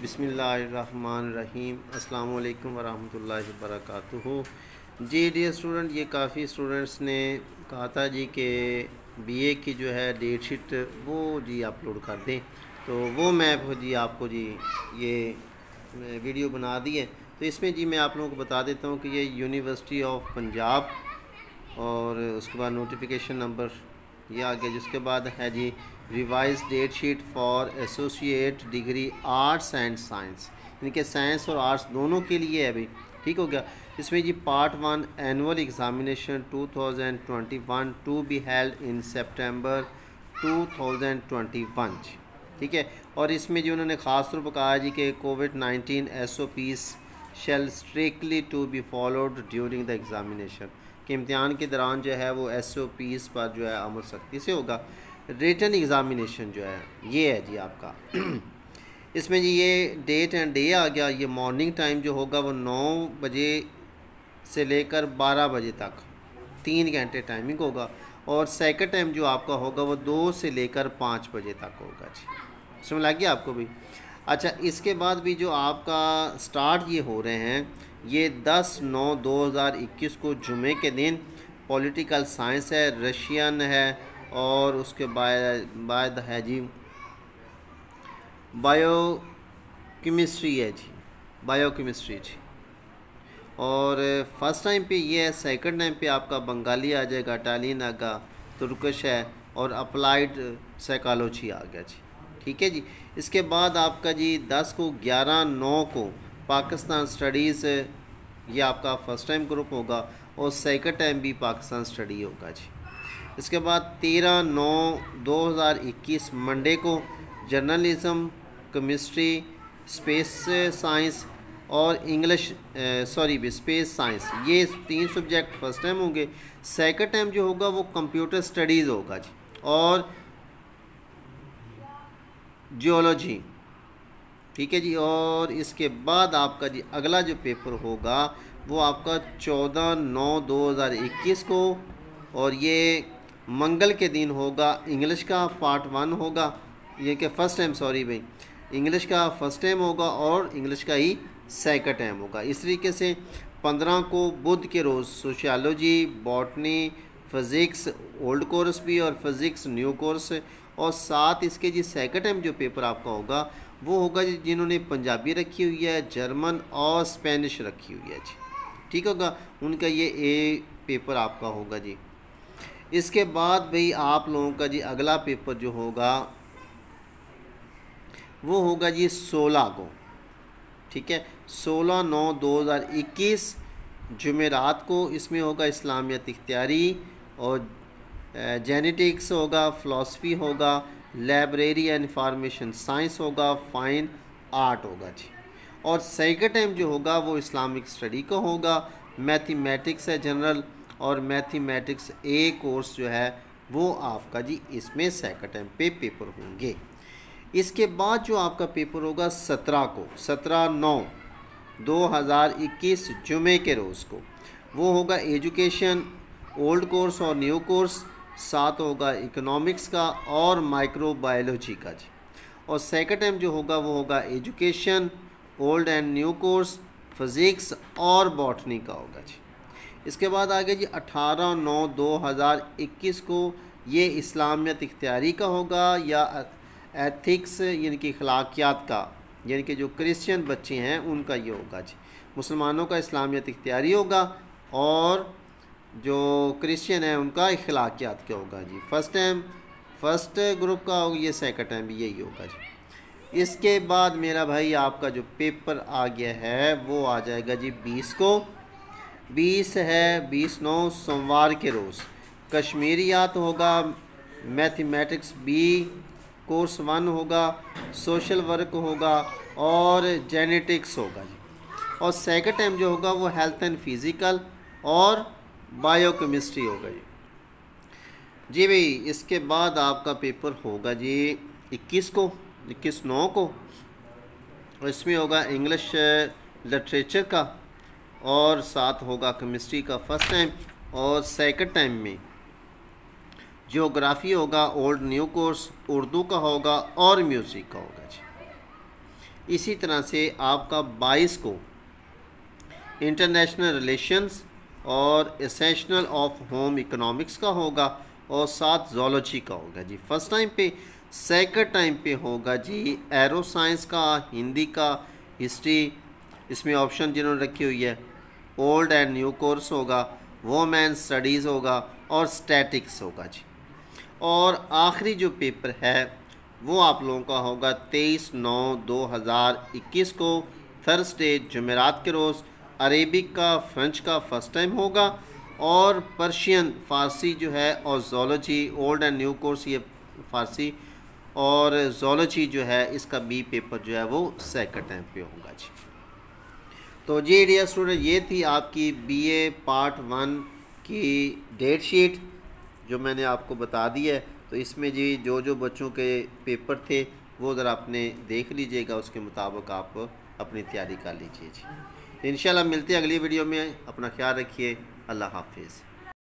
बिस्मिल्लाहिर्रहमानिर्रहीम अस्सलाम वालेकुम वरहमतुल्लाहि वबरकातुहू। जी डियर स्टूडेंट, ये काफ़ी स्टूडेंट्स ने कहा था जी कि बीए की जो है डेट शीट वो जी अपलोड कर दें, तो वो मैं जी आपको जी ये वीडियो बना दी है। तो इसमें जी मैं आप लोगों को बता देता हूँ कि ये यूनिवर्सिटी ऑफ पंजाब और उसके बाद नोटिफिकेशन नंबर ये आ गया, जिसके बाद है जी revised date sheet for associate degree arts and science, यानी कि साइंस और आर्ट्स दोनों के लिए है भाई। ठीक हो गया। इसमें जी part 1 annual examination 2021 to be held in सितंबर 2021। ठीक है। और इसमें जो उन्होंने ख़ास तौर पर कहा है जी कि कोविड-19 SOPs shall strictly to be followed during the examination, कि इम्तिहान के दौरान जो है वो SOPs पर जो है अमल सख्ती से होगा। रिटन एग्ज़ामिनेशन जो है ये है जी आपका इसमें जी ये डेट एंड डे आ गया। ये मॉर्निंग टाइम जो होगा वो 9 बजे से लेकर 12 बजे तक 3 घंटे टाइमिंग होगा, और सेकंड टाइम जो आपका होगा वो 2 से लेकर 5 बजे तक होगा जी। समझ लग गया आपको भी? अच्छा, इसके बाद भी जो आपका स्टार्ट ये हो रहे हैं ये 10/9/2021 को जुमे के दिन पॉलिटिकल साइंस है, रशियन है, और उसके बाद है जी बायो केमिस्ट्री है जी, बायो केमिस्ट्री जी। और फर्स्ट टाइम पे ये है, सेकंड टाइम पे आपका बंगाली आ जाएगा, इटालियन आएगा, तुर्किश है, और अप्लाइड साइकोलॉजी आ गया जी। ठीक है जी। इसके बाद आपका जी 10 को 11/9 को पाकिस्तान स्टडीज़ ये आपका फ़र्स्ट टाइम ग्रुप होगा, और सेकंड टाइम भी पाकिस्तान स्टडी होगा जी। इसके बाद 13/9/2021 मंडे को जर्नलिज़म, केमिस्ट्री, स्पेस साइंस और इंग्लिश स्पेस साइंस, ये 3 सब्जेक्ट फर्स्ट टाइम होंगे। सेकंड टाइम जो होगा वो कंप्यूटर स्टडीज़ होगा जी, और जियोलॉजी। ठीक है जी। और इसके बाद आपका जी अगला जो पेपर होगा वो आपका 14/9/2021 को, और ये मंगल के दिन होगा। इंग्लिश का पार्ट 1 होगा, ये कि फ़र्स्ट टाइम भाई, इंग्लिश का फ़र्स्ट टाइम होगा और इंग्लिश का ही सेकंड टाइम होगा। इस तरीके से 15 को बुध के रोज़ sociology, botany, physics old course भी और फ़िज़िक्स न्यू कोर्स, और साथ इसके जी सेकंड टाइम जो पेपर आपका होगा वो होगा जी जिन्होंने पंजाबी रखी हुई है, जर्मन और स्पेनिश रखी हुई है जी। ठीक होगा, उनका ये ए पेपर आपका होगा जी। इसके बाद भाई आप लोगों का जी अगला पेपर जो होगा वो होगा जी 16 को। ठीक है, 16/9/2021 जुमेरात को। इसमें होगा इस्लामियत इख्तियारी, और जेनेटिक्स होगा, फ़िलासफ़ी होगा, लाइब्रेरी एंड इंफॉर्मेशन साइंस होगा, फाइन आर्ट होगा जी। और सेकंड टाइम जो होगा वो इस्लामिक स्टडी का होगा। मैथमेटिक्स है जनरल, और मैथमेटिक्स ए कोर्स जो है वो आपका जी इसमें सेकंड टाइम पे पेपर होंगे। इसके बाद जो आपका पेपर होगा 17 को, 17/9/2021 जुमे के रोज़ को, वो होगा एजुकेशन ओल्ड कोर्स और न्यू कोर्स, साथ होगा इकोनॉमिक्स का और माइक्रोबायोलॉजी का जी। और सेकंड टाइम जो होगा वो होगा education old and new course, physics और बॉटनी का होगा जी। इसके बाद आगे जी 18/9/2021 को ये इस्लामियत इख्तियारी का होगा, या एथिक्स यानी कि अखलाकियात का, यानी कि जो क्रिश्चियन बच्चे हैं उनका ये होगा जी। मुसलमानों का इस्लामियत इख्तियारी होगा, और जो क्रिश्चियन है उनका अखलाकियात का होगा जी। फर्स्ट ग्रुप का होगा, ये सेकंड टाइम भी यही होगा जी। इसके बाद मेरा भाई आपका जो पेपर आ गया है वो आ जाएगा जी 20 को। 20 है 20/9 सोमवार के रोज़ कश्मीरियात होगा, मैथमेटिक्स बी कोर्स 1 होगा, सोशल वर्क होगा, और जेनेटिक्स होगा जी। और सेकंड टाइम जो होगा वो हेल्थ एंड फिज़िकल और बायो केमिस्ट्री होगा जी भाई। इसके बाद आपका पेपर होगा जी 21 को, 21/9 को, और इसमें होगा इंग्लिश लिटरेचर का, और साथ होगा केमिस्ट्री का फर्स्ट टाइम, और सेकंड टाइम में जियोग्राफी होगा, ओल्ड न्यू कोर्स, उर्दू का होगा और म्यूज़िक का होगा जी। इसी तरह से आपका 22 को इंटरनेशनल रिलेशंस और एसेंशियल ऑफ होम इकोनॉमिक्स का होगा और 7 जोलॉजी का होगा जी फर्स्ट टाइम पे। सेकंड टाइम पे होगा जी एरो साइंस का, हिंदी का, हिस्ट्री, इसमें ऑप्शन जिन्होंने रखी हुई है, ओल्ड एंड न्यू कोर्स होगा, वोमेन स्टडीज़ होगा और स्टैटिक्स होगा जी। और आखिरी जो पेपर है वो आप लोगों का होगा 23/9/2021 को थर्सडे जुमेरात के रोज़। अरेबिक का, फ्रेंच का फ़र्स्ट टाइम होगा और पर्शियन फ़ारसी जो है और zoology old and new course ये फ़ारसी और जोलॉजी जो है इसका बी पेपर जो है वो सेकंड टाइम पे होगा जी। तो जी डियर स्टूडेंट, ये थी आपकी बीए पार्ट 1 की डेट शीट जो मैंने आपको बता दी है। तो इसमें जी जो जो बच्चों के पेपर थे वो ज़रा आपने देख लीजिएगा, उसके मुताबिक आप अपनी तैयारी कर लीजिए जी। इंशाल्लाह मिलते हैं अगली वीडियो में। अपना ख्याल रखिए। अल्लाह हाफिज़।